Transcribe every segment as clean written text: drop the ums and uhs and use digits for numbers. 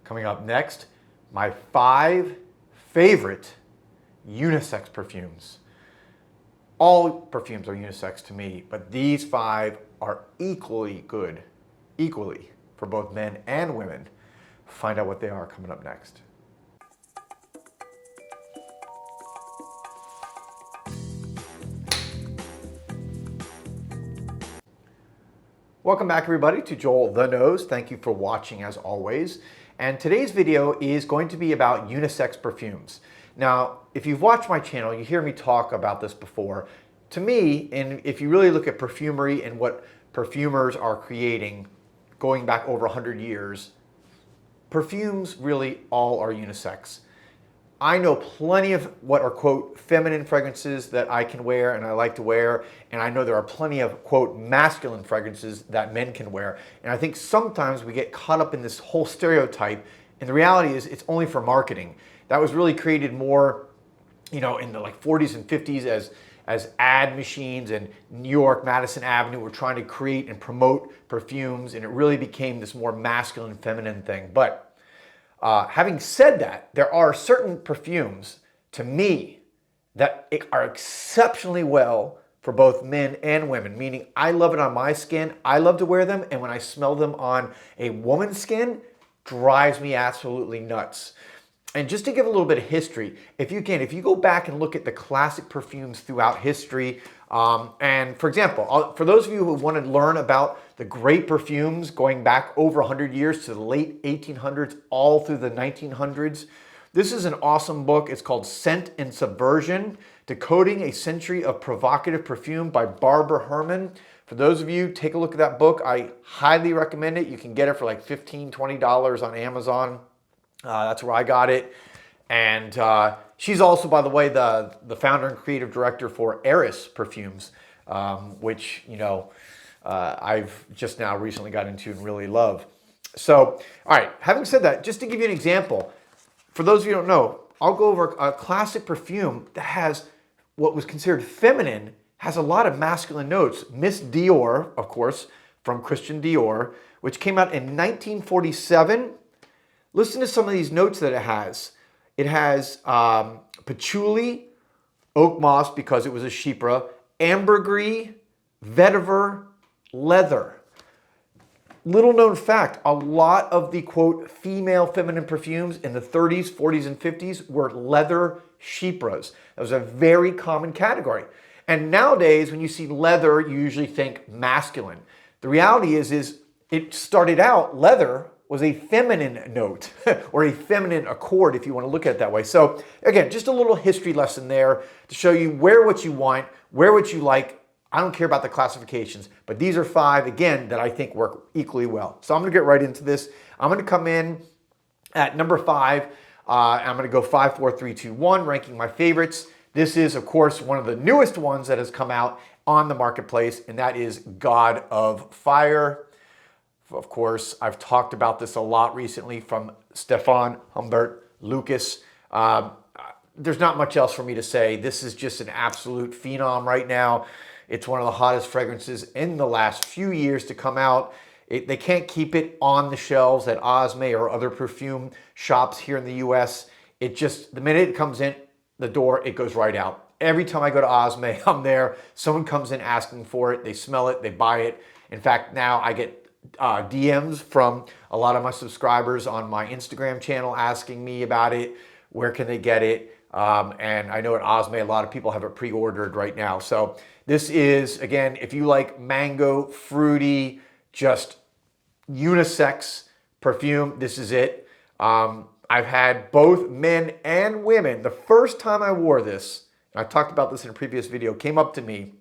Coming up next, my 5 favorite unisex perfumes. All perfumes are unisex to me, but these 5 are equally good, for both men and women. Find out what they are coming up next. Welcome back everybody to Joel the Nose. Thank you for watching as always. And today's video is going to be about unisex perfumes. Now, if you've watched my channel, you hear me talk about this before. To me, and if you really look at perfumery and what perfumers are creating going back over 100 years, perfumes really all are unisex. I know plenty of what are, quote, feminine fragrances that I can wear and I like to wear, and I know there are plenty of, quote, masculine fragrances that men can wear. And I think sometimes we get caught up in this whole stereotype, and the reality is it's only for marketing. That was really created more, in the 40s and 50s as ad machines, and New York, Madison Avenue were trying to create and promote perfumes, and it really became this more masculine, feminine thing. But having said that, there are certain perfumes, to me, that are exceptionally well for both men and women, meaning I love it on my skin, I love to wear them, and when I smell them on a woman's skin, drives me absolutely nuts. And just to give a little bit of history, if you go back and look at the classic perfumes throughout history, and for example, for those of you who want to learn about the great perfumes going back over 100 years to the late 1800s, all through the 1900s, this is an awesome book. It's called Scent and Subversion, Decoding a Century of Provocative Perfume by Barbara Herrmann. For those of you, take a look at that book. I highly recommend it. You can get it for like $15, $20 on Amazon. That's where I got it. And she's also, by the way, the founder and creative director for Eris Perfumes, which, I've just now recently got into and really love. So, all right, having said that, just to give you an example, for those of you who don't know, I'll go over a classic perfume that has what was considered feminine, has a lot of masculine notes. Miss Dior, of course, from Christian Dior, which came out in 1947. Listen to some of these notes that it has. It has patchouli, oak moss because it was a chypre, ambergris, vetiver, leather. Little known fact, a lot of the, quote, female feminine perfumes in the 30s, 40s, and 50s were leather chypres. That was a very common category. And nowadays, when you see leather, you usually think masculine. The reality is it started out, leather was a feminine note or a feminine accord, if you want to look at it that way. So again, just a little history lesson there to show you wear what you want, wear what you like. I don't care about the classifications, but these are 5, again, that I think work equally well. So I'm going to get right into this. I'm going to come in at number 5. I'm going to go 5, 4, 3, 2, 1, ranking my favorites. This is, of course, one of the newest ones that has come out on the marketplace, and that is God of Fire. Of course, I've talked about this a lot recently from Stefan Humbert Lucas. There's not much else for me to say. This is just an absolute phenom right now. It's one of the hottest fragrances in the last few years to come out. They can't keep it on the shelves at Osme or other perfume shops here in the US. It just, the minute it comes in the door, it goes right out. Every time I go to Osme, I'm there. Someone comes in asking for it. They smell it. They buy it. In fact, now I get DMs from a lot of my subscribers on my Instagram channel asking me about it. Where can they get it? And I know at Osme, a lot of people have it pre-ordered right now. So this is, again, if you like mango, fruity, just unisex perfume, this is it. I've had both men and women. The first time I wore this, and I talked about this in a previous video, came up to me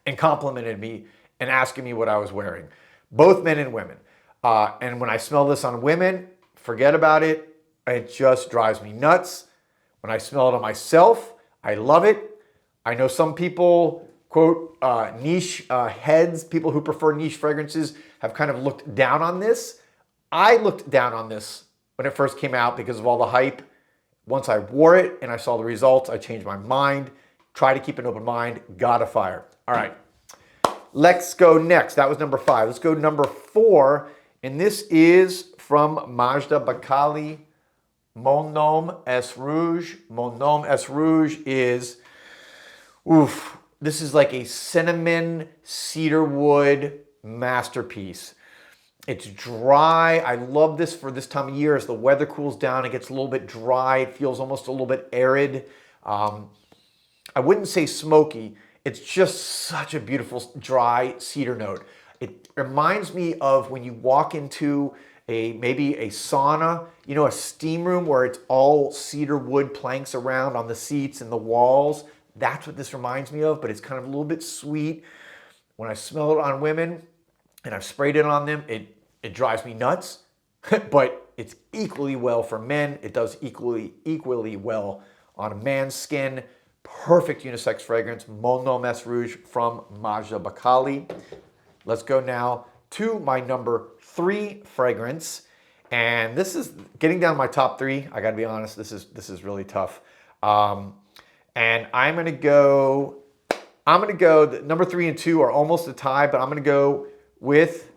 and complimented me and asking me what I was wearing. Both men and women. And when I smell this on women, forget about it. It just drives me nuts. When I smell it on myself, I love it. I know some people, quote, niche heads, people who prefer niche fragrances have kind of looked down on this. I looked down on this when it first came out because of all the hype. Once I wore it and I saw the results, I changed my mind. Try to keep an open mind. God of Fire. All right. Let's go next. That was number 5. Let's go number 4 And this is from Majda Bakali, Monoms Rouge. Monoms Rouge is, oof, this is like a cinnamon cedarwood masterpiece. It's dry. I love this for this time of year. As the weather cools down, it gets a little bit dry. It feels almost a little bit arid. I wouldn't say smoky. It's just such a beautiful dry cedar note. It reminds me of when you walk into maybe a sauna, you know, a steam room where it's all cedar wood planks around on the seats and the walls. That's what this reminds me of, but it's kind of a little bit sweet. When I smell it on women and I've sprayed it on them, it drives me nuts, but it's equally well for men. It does equally well on a man's skin. Perfect unisex fragrance, Monoms Rouge from Majda Bakali. Let's go now to my number 3 fragrance. And this is getting down to my top 3. I gotta be honest, this is really tough. And I'm gonna go, number 3 and 2 are almost a tie, but I'm gonna go with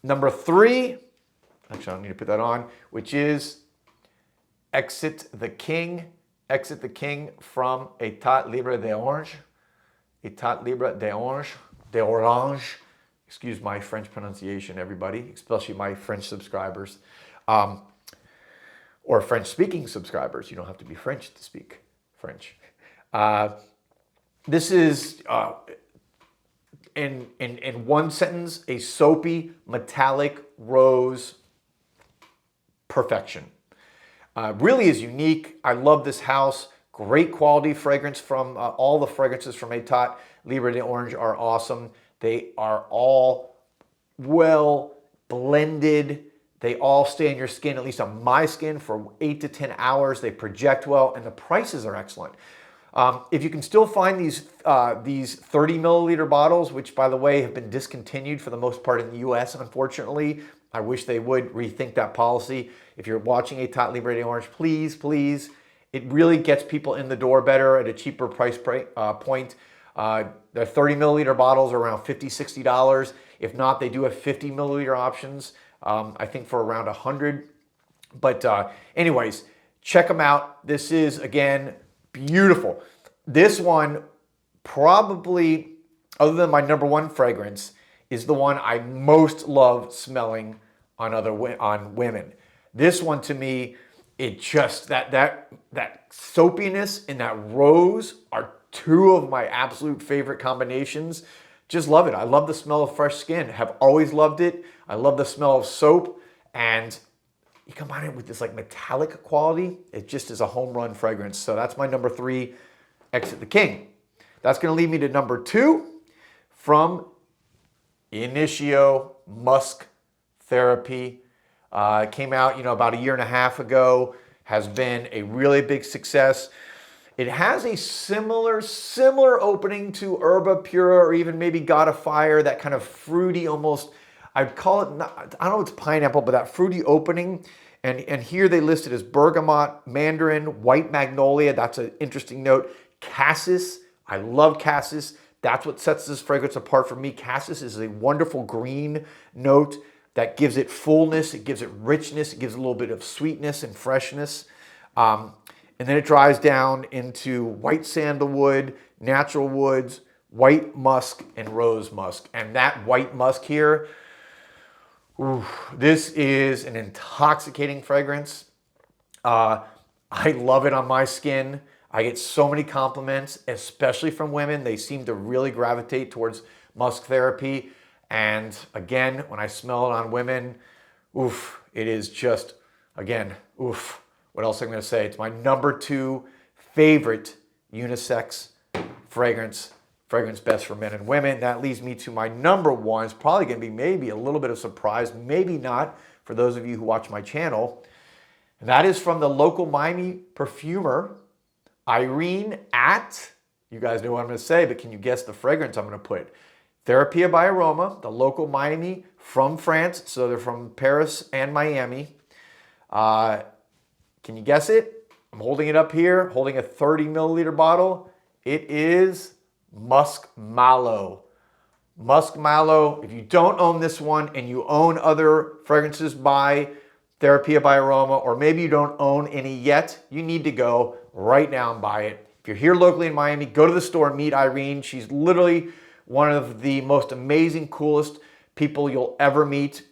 number 3. Actually, I don't need to put that on, which is Exit the King. Exit the King from État Libre d'Orange. État Libre d'Orange. Excuse my French pronunciation, everybody, especially my French subscribers. Or French-speaking subscribers. You don't have to be French to speak French. This is, in one sentence, a soapy, metallic rose perfection. Really is unique. I love this house. Great quality fragrance from all the fragrances from État Libre d'Orange are awesome. They are all well blended. They all stay in your skin, at least on my skin, for 8 to 10 hours. They project well, and the prices are excellent. If you can still find these 30 milliliter bottles, which by the way have been discontinued for the most part in the US, unfortunately, I wish they would rethink that policy. If you're watching État Libre d'Orange, please, please. It really gets people in the door better at a cheaper price point. The 30 milliliter bottles are around $50, $60. If not, they do have 50 milliliter options, I think for around 100. But anyways, check them out. This is, again, beautiful. This one probably, other than my number 1 fragrance, is the one I most love smelling on women. This one to me, it just, that soapiness and that rose are 2 of my absolute favorite combinations. Just love it. I love the smell of fresh skin. Have always loved it. I love the smell of soap, and you combine it with this like metallic quality, it just is a home run fragrance. So that's my number 3, Exit the King. That's gonna lead me to number 2 from Initio Musk Therapy. It came out, about a year and a half ago, has been a really big success. It has a similar opening to Herba Pura, or even maybe God of Fire, that kind of fruity, almost, I'd call it, I don't know if it's pineapple, but that fruity opening. And here they list it as bergamot, mandarin, white magnolia. That's an interesting note. Cassis, I love cassis. That's what sets this fragrance apart for me. Cassis is a wonderful green note that gives it fullness, it gives it richness, it gives a little bit of sweetness and freshness. And then it dries down into white sandalwood, natural woods, white musk, and rose musk. And that white musk here, ooh, this is an intoxicating fragrance. I love it on my skin. I get so many compliments, especially from women. They seem to really gravitate towards Musk Therapy. And again, when I smell it on women, oof, it is just, again, oof. What else am I going to say? It's my number 2 favorite unisex fragrance best for men and women. That leads me to my number 1. It's probably going to be maybe a little bit of surprise, maybe not for those of you who watch my channel. And that is from the local Miami perfumer, Irene at, you guys know what I'm going to say, but can you guess the fragrance I'm going to put? Therapia by Aroma, the local Miami from France. So they're from Paris and Miami. Can you guess it? I'm holding it up here, holding a 30 milliliter bottle. It is Musk Milo. Musk Milo. If you don't own this one and you own other fragrances by Therapy by Aroma, or maybe you don't own any yet, you need to go right now and buy it. If you're here locally in Miami, go to the store and meet Irene. She's literally one of the most amazing, coolest people you'll ever meet.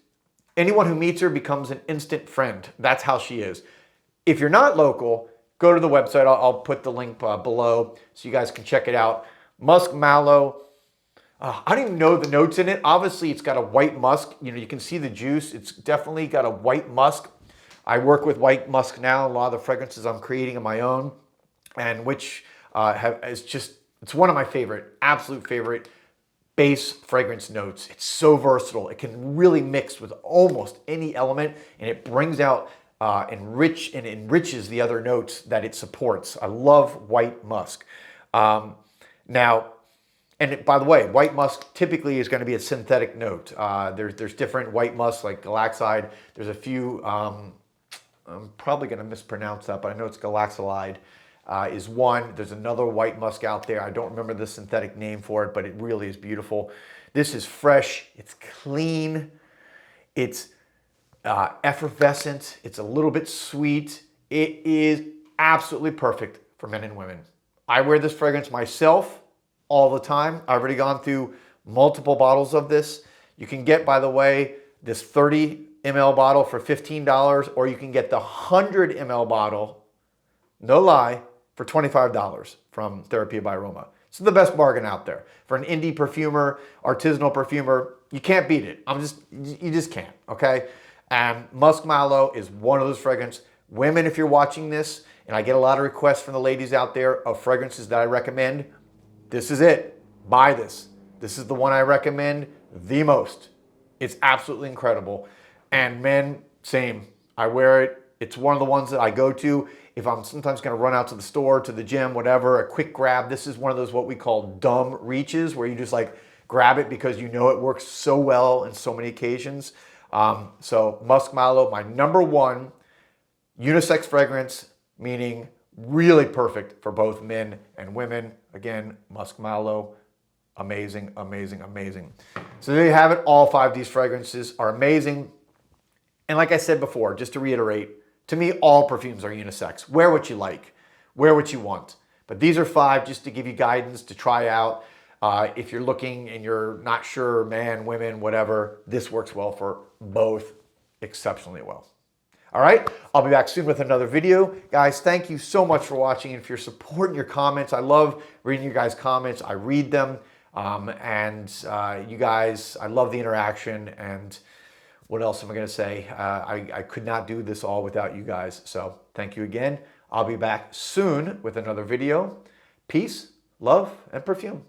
Anyone who meets her becomes an instant friend. That's how she is. If you're not local, go to the website. I'll put the link below so you guys can check it out. Musk Milo. I don't even know the notes in it. Obviously, it's got a white musk. You know, you can see the juice. It's definitely got a white musk. I work with white musk now. A lot of the fragrances I'm creating on my own, and which it's one of my favorite, absolute favorite base fragrance notes. It's so versatile. It can really mix with almost any element, and it brings out enriches the other notes that it supports. I love white musk. Now. And by the way, white musk typically is going to be a synthetic note. There's different white musk like galaxide. There's a few, I'm probably going to mispronounce that, but I know it's galaxolide is one. There's another white musk out there. I don't remember the synthetic name for it, but it really is beautiful. This is fresh. It's clean. It's effervescent. It's a little bit sweet. It is absolutely perfect for men and women. I wear this fragrance myself all the time. I've already gone through multiple bottles of this. You can get, by the way, this 30 ml bottle for $15, or you can get the 100 ml bottle, no lie, for $25 from Therapy by Aroma. It's the best bargain out there. For an indie perfumer, artisanal perfumer, you can't beat it. You just can't, okay? And Musk Milo is one of those fragrances. Women, if you're watching this, and I get a lot of requests from the ladies out there of fragrances that I recommend, this is it. Buy this. This is the one I recommend the most. It's absolutely incredible. And men, same. I wear it. It's one of the ones that I go to if I'm sometimes going to run out to the store, to the gym, whatever, a quick grab. This is one of those what we call dumb reaches, where you just like grab it because you know it works so well in so many occasions. So Musk Milo, my number one unisex fragrance, meaning really perfect for both men and women. Again, Musk Milo, amazing, amazing, amazing. So there you have it. All 5 of these fragrances are amazing. And like I said before, just to reiterate, to me, all perfumes are unisex. Wear what you like, wear what you want. But these are 5 just to give you guidance to try out. If you're looking and you're not sure, man, women, whatever, this works well for both exceptionally well. All right, I'll be back soon with another video. Guys, thank you so much for watching and for your support and your comments. I love reading your guys' comments. I read them. You guys, I love the interaction. And what else am I going to say? I could not do this all without you guys. So thank you again. I'll be back soon with another video. Peace, love, and perfume.